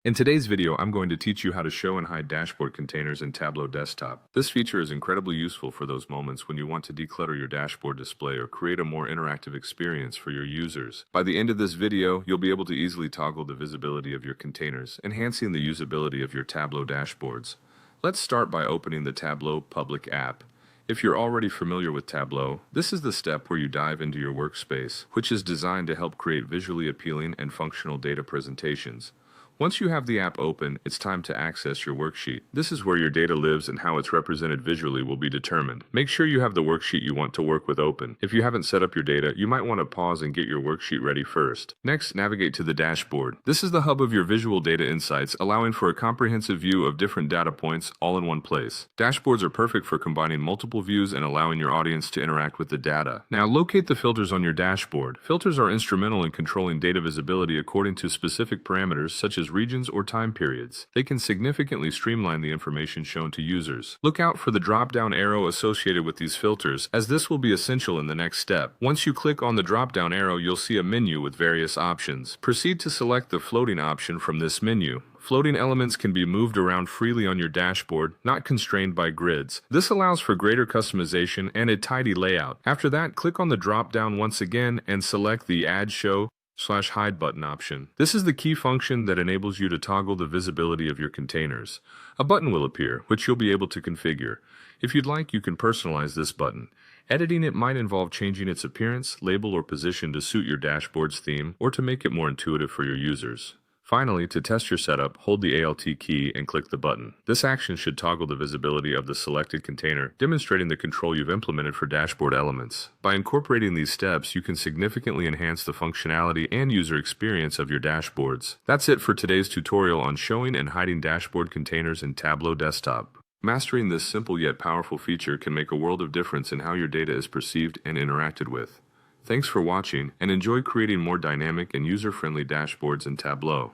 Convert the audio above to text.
In today's video, I'm going to teach you how to show and hide dashboard containers in Tableau Desktop. This feature is incredibly useful for those moments when you want to declutter your dashboard display or create a more interactive experience for your users. By the end of this video, you'll be able to easily toggle the visibility of your containers, enhancing the usability of your Tableau dashboards. Let's start by opening the Tableau public app. If you're already familiar with Tableau, this is the step where you dive into your workspace, which is designed to help create visually appealing and functional data presentations. Once you have the app open, it's time to access your worksheet. This is where your data lives, and how it's represented visually will be determined. Make sure you have the worksheet you want to work with open. If you haven't set up your data, you might want to pause and get your worksheet ready first. Next, navigate to the dashboard. This is the hub of your visual data insights, allowing for a comprehensive view of different data points all in one place. Dashboards are perfect for combining multiple views and allowing your audience to interact with the data. Now, locate the filters on your dashboard. Filters are instrumental in controlling data visibility according to specific parameters such as regions or time periods. They can significantly streamline the information shown to users. Look out for the drop-down arrow associated with these filters, as this will be essential in the next step. Once you click on the drop-down arrow, you'll see a menu with various options. Proceed to select the floating option from this menu. Floating elements can be moved around freely on your dashboard, not constrained by grids. This allows for greater customization and a tidy layout. After that, click on the drop-down once again and select the Add Show/Hide button option. This is the key function that enables you to toggle the visibility of your containers. A button will appear, which you'll be able to configure. If you'd like, you can personalize this button. Editing it might involve changing its appearance, label, or position to suit your dashboard's theme or to make it more intuitive for your users. Finally, to test your setup, hold the Alt key and click the button. This action should toggle the visibility of the selected container, demonstrating the control you've implemented for dashboard elements. By incorporating these steps, you can significantly enhance the functionality and user experience of your dashboards. That's it for today's tutorial on showing and hiding dashboard containers in Tableau Desktop. Mastering this simple yet powerful feature can make a world of difference in how your data is perceived and interacted with. Thanks for watching, and enjoy creating more dynamic and user-friendly dashboards in Tableau.